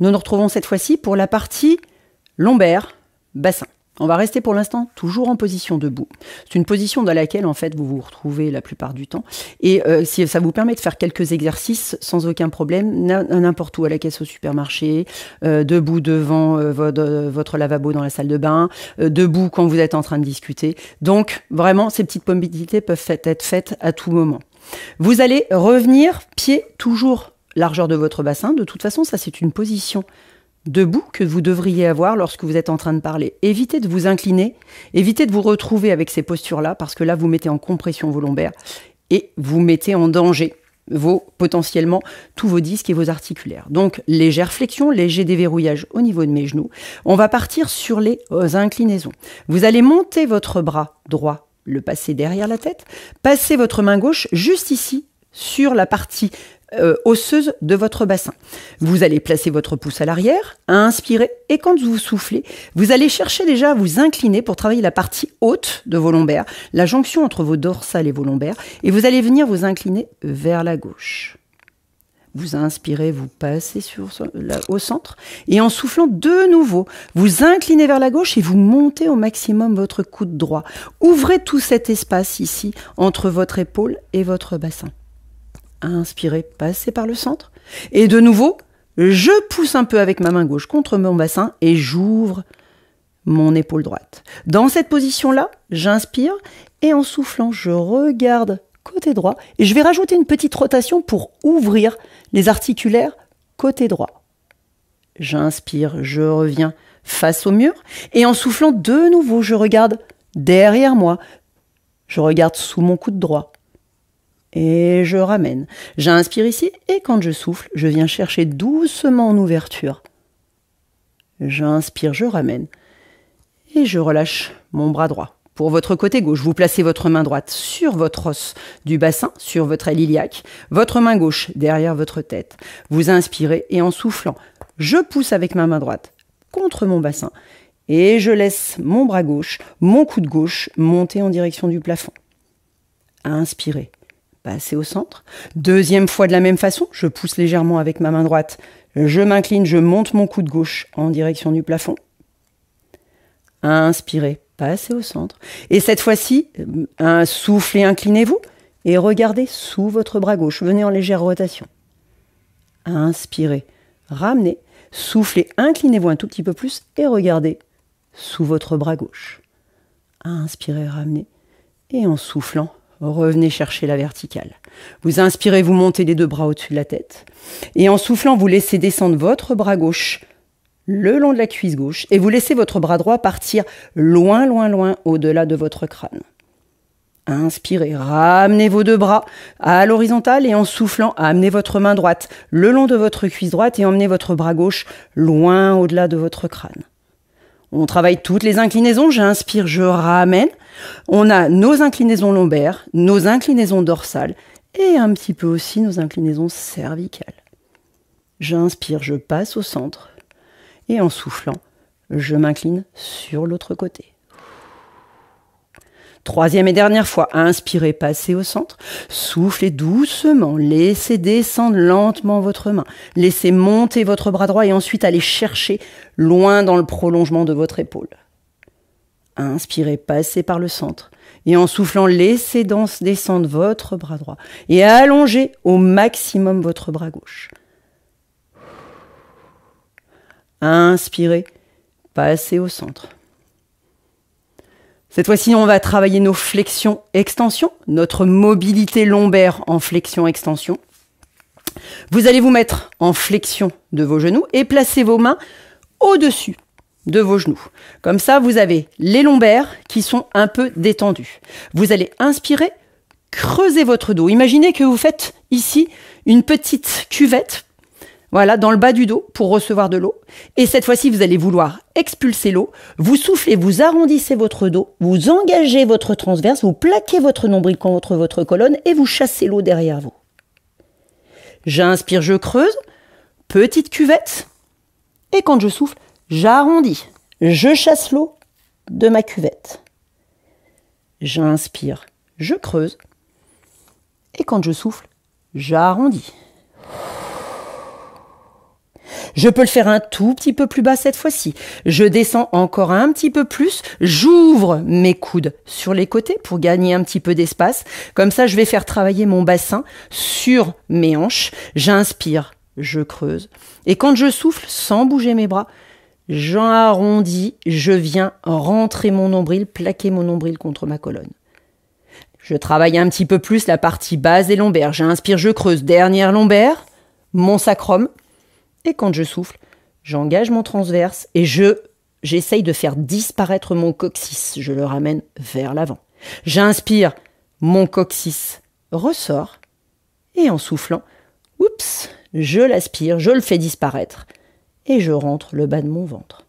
Nous nous retrouvons cette fois-ci pour la partie lombaire, bassin. On va rester pour l'instant toujours en position debout. C'est une position dans laquelle en fait vous vous retrouvez la plupart du temps. Et si ça vous permet de faire quelques exercices sans aucun problème, n'importe où, à la caisse au supermarché, debout devant votre lavabo dans la salle de bain, debout quand vous êtes en train de discuter. Donc vraiment, ces petites mobilités peuvent être faites à tout moment. Vous allez revenir, pied toujours largeur de votre bassin. De toute façon, ça c'est une position debout que vous devriez avoir lorsque vous êtes en train de parler. Évitez de vous incliner, évitez de vous retrouver avec ces postures-là, parce que là, vous mettez en compression vos lombaires et vous mettez en danger potentiellement tous vos disques et vos articulaires. Donc, légère flexion, léger déverrouillage au niveau de mes genoux. On va partir sur les inclinaisons. Vous allez monter votre bras droit, le passer derrière la tête, passer votre main gauche juste ici, sur la partie osseuse de votre bassin. Vous allez placer votre pouce à l'arrière, inspirer, et quand vous soufflez, vous allez chercher déjà à vous incliner pour travailler la partie haute de vos lombaires, la jonction entre vos dorsales et vos lombaires, et vous allez venir vous incliner vers la gauche. Vous inspirez, vous passez au centre, et en soufflant de nouveau, vous inclinez vers la gauche et vous montez au maximum votre coude droit. Ouvrez tout cet espace ici entre votre épaule et votre bassin. Inspirez, passez par le centre. Et de nouveau, je pousse un peu avec ma main gauche contre mon bassin et j'ouvre mon épaule droite. Dans cette position-là, j'inspire et en soufflant, je regarde côté droit et je vais rajouter une petite rotation pour ouvrir les articulaires côté droit. J'inspire, je reviens face au mur et en soufflant de nouveau, je regarde derrière moi. Je regarde sous mon coude droit. Et je ramène. J'inspire ici et quand je souffle, je viens chercher doucement en ouverture. J'inspire, je ramène et je relâche mon bras droit. Pour votre côté gauche, vous placez votre main droite sur votre os du bassin, sur votre aile iliaque, votre main gauche derrière votre tête. Vous inspirez et en soufflant, je pousse avec ma main droite contre mon bassin et je laisse mon bras gauche, mon coude gauche monter en direction du plafond. Inspirez. Passer au centre. Deuxième fois de la même façon, je pousse légèrement avec ma main droite. Je m'incline, je monte mon coude gauche en direction du plafond. Inspirez, passez au centre. Et cette fois-ci, soufflez, inclinez-vous et regardez sous votre bras gauche. Venez en légère rotation. Inspirez, ramenez, soufflez, inclinez-vous un tout petit peu plus et regardez sous votre bras gauche. Inspirez, ramenez et en soufflant, revenez chercher la verticale. Vous inspirez, vous montez les deux bras au-dessus de la tête. Et en soufflant, vous laissez descendre votre bras gauche le long de la cuisse gauche. Et vous laissez votre bras droit partir loin, loin, loin au-delà de votre crâne. Inspirez, ramenez vos deux bras à l'horizontale et en soufflant, amenez votre main droite le long de votre cuisse droite et emmenez votre bras gauche loin au-delà de votre crâne. On travaille toutes les inclinaisons. J'inspire, je ramène. On a nos inclinaisons lombaires, nos inclinaisons dorsales et un petit peu aussi nos inclinaisons cervicales. J'inspire, je passe au centre et en soufflant, je m'incline sur l'autre côté. Troisième et dernière fois, inspirez, passez au centre, soufflez doucement, laissez descendre lentement votre main, laissez monter votre bras droit et ensuite allez chercher loin dans le prolongement de votre épaule. Inspirez, passez par le centre et en soufflant, laissez descendre votre bras droit et allongez au maximum votre bras gauche. Inspirez, passez au centre. Cette fois-ci, on va travailler nos flexions-extensions, notre mobilité lombaire en flexion-extension. Vous allez vous mettre en flexion de vos genoux et placer vos mains au-dessus de vos genoux. Comme ça, vous avez les lombaires qui sont un peu détendus. Vous allez inspirer, creuser votre dos. Imaginez que vous faites ici une petite cuvette, voilà, dans le bas du dos pour recevoir de l'eau. Et cette fois-ci, vous allez vouloir expulser l'eau. Vous soufflez, vous arrondissez votre dos, vous engagez votre transverse, vous plaquez votre nombril contre votre colonne et vous chassez l'eau derrière vous. J'inspire, je creuse, petite cuvette. Et quand je souffle, j'arrondis. Je chasse l'eau de ma cuvette. J'inspire, je creuse. Et quand je souffle, j'arrondis. Je peux le faire un tout petit peu plus bas cette fois-ci. Je descends encore un petit peu plus. J'ouvre mes coudes sur les côtés pour gagner un petit peu d'espace. Comme ça, je vais faire travailler mon bassin sur mes hanches. J'inspire, je creuse. Et quand je souffle, sans bouger mes bras, j'arrondis, je viens rentrer mon nombril, plaquer mon nombril contre ma colonne. Je travaille un petit peu plus la partie basse des lombaires. J'inspire, je creuse. Dernière lombaire, mon sacrum. Et quand je souffle, j'engage mon transverse et j'essaye de faire disparaître mon coccyx. Je le ramène vers l'avant. J'inspire, mon coccyx ressort. Et en soufflant, oups, je l'aspire, je le fais disparaître. Et je rentre le bas de mon ventre.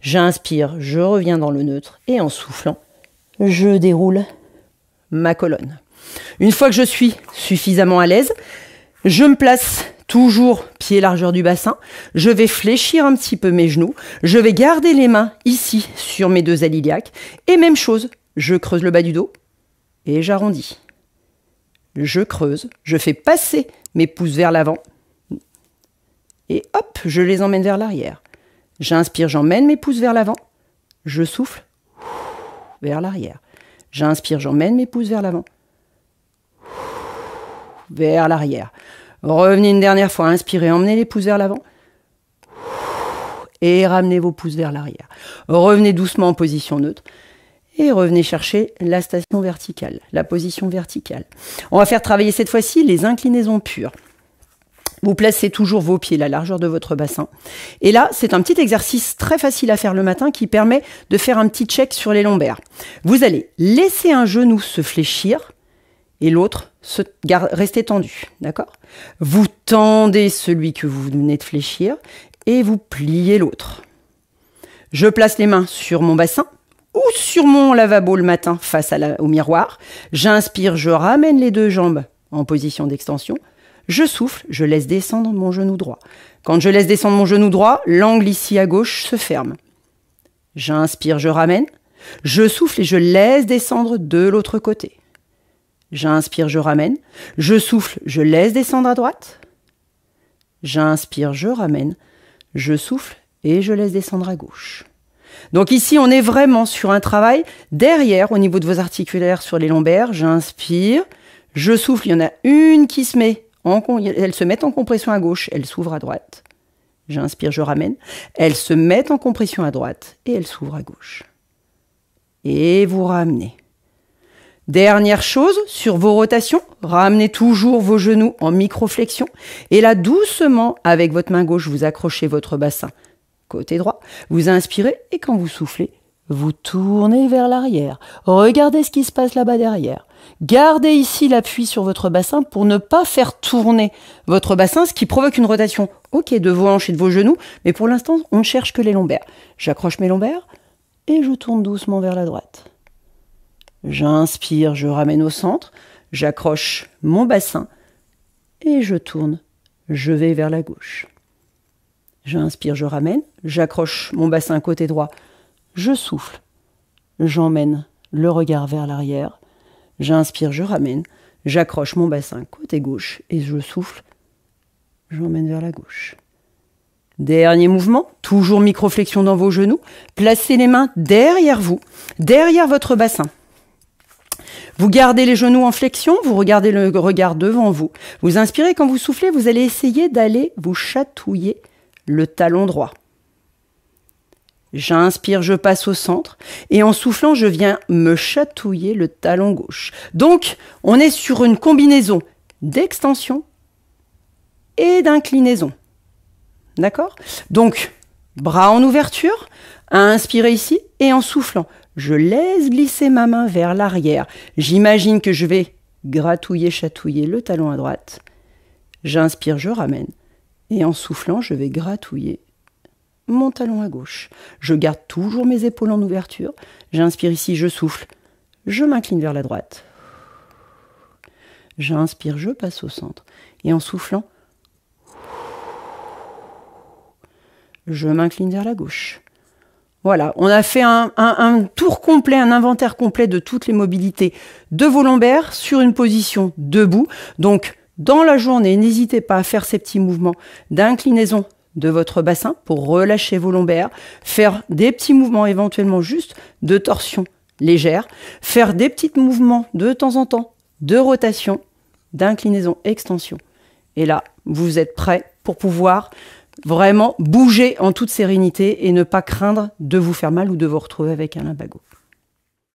J'inspire, je reviens dans le neutre. Et en soufflant, je déroule ma colonne. Une fois que je suis suffisamment à l'aise, je me place toujours pied largeur du bassin. Je vais fléchir un petit peu mes genoux. Je vais garder les mains ici sur mes deux ailes iliaques. Et même chose, je creuse le bas du dos et j'arrondis. Je creuse, je fais passer mes pouces vers l'avant. Et hop, je les emmène vers l'arrière. J'inspire, j'emmène mes pouces vers l'avant. Je souffle vers l'arrière. J'inspire, j'emmène mes pouces vers l'avant. Vers l'arrière. Revenez une dernière fois, inspirez, emmenez les pouces vers l'avant. Et ramenez vos pouces vers l'arrière. Revenez doucement en position neutre. Et revenez chercher la station verticale, la position verticale. On va faire travailler cette fois-ci les inclinaisons pures. Vous placez toujours vos pieds à la largeur de votre bassin. Et là, c'est un petit exercice très facile à faire le matin qui permet de faire un petit check sur les lombaires. Vous allez laisser un genou se fléchir et l'autre rester tendu. D'accord ? Vous tendez celui que vous venez de fléchir et vous pliez l'autre. Je place les mains sur mon bassin ou sur mon lavabo le matin face au miroir. J'inspire, je ramène les deux jambes en position d'extension. Je souffle, je laisse descendre mon genou droit. Quand je laisse descendre mon genou droit, l'angle ici à gauche se ferme. J'inspire, je ramène. Je souffle et je laisse descendre de l'autre côté. J'inspire, je ramène. Je souffle, je laisse descendre à droite. J'inspire, je ramène. Je souffle et je laisse descendre à gauche. Donc ici, on est vraiment sur un travail derrière, au niveau de vos articulaires sur les lombaires. J'inspire, je souffle. Il y en a une qui se met. Elles se mettent en compression à gauche, elles s'ouvrent à droite. J'inspire, je ramène. Elles se mettent en compression à droite et elles s'ouvrent à gauche. Et vous ramenez. Dernière chose, sur vos rotations, ramenez toujours vos genoux en microflexion. Et là, doucement, avec votre main gauche, vous accrochez votre bassin côté droit. Vous inspirez et quand vous soufflez, vous tournez vers l'arrière. Regardez ce qui se passe là-bas derrière. Gardez ici l'appui sur votre bassin pour ne pas faire tourner votre bassin, ce qui provoque une rotation, ok, de vos hanches et de vos genoux, mais pour l'instant, on ne cherche que les lombaires. J'accroche mes lombaires et je tourne doucement vers la droite. J'inspire, je ramène au centre, j'accroche mon bassin et je tourne, je vais vers la gauche. J'inspire, je ramène, j'accroche mon bassin côté droit, je souffle, j'emmène le regard vers l'arrière. J'inspire, je ramène, j'accroche mon bassin côté gauche et je souffle, j'emmène vers la gauche. Dernier mouvement, toujours microflexion dans vos genoux. Placez les mains derrière vous, derrière votre bassin. Vous gardez les genoux en flexion, vous regardez le regard devant vous. Vous inspirez, quand vous soufflez, vous allez essayer d'aller vous chatouiller le talon droit. J'inspire, je passe au centre et en soufflant, je viens me chatouiller le talon gauche. Donc, on est sur une combinaison d'extension et d'inclinaison. D'accord ? Donc, bras en ouverture, inspirez ici et en soufflant, je laisse glisser ma main vers l'arrière. J'imagine que je vais gratouiller, chatouiller le talon à droite. J'inspire, je ramène et en soufflant, je vais gratouiller mon talon à gauche. Je garde toujours mes épaules en ouverture. J'inspire ici, je souffle. Je m'incline vers la droite. J'inspire, je passe au centre. Et en soufflant, je m'incline vers la gauche. Voilà, on a fait un tour complet, un inventaire complet de toutes les mobilités de vos lombaires sur une position debout. Donc, dans la journée, n'hésitez pas à faire ces petits mouvements d'inclinaison de votre bassin pour relâcher vos lombaires, faire des petits mouvements éventuellement juste de torsion légère, faire des petits mouvements de temps en temps de rotation, d'inclinaison, extension. Et là, vous êtes prêt pour pouvoir vraiment bouger en toute sérénité et ne pas craindre de vous faire mal ou de vous retrouver avec un lumbago.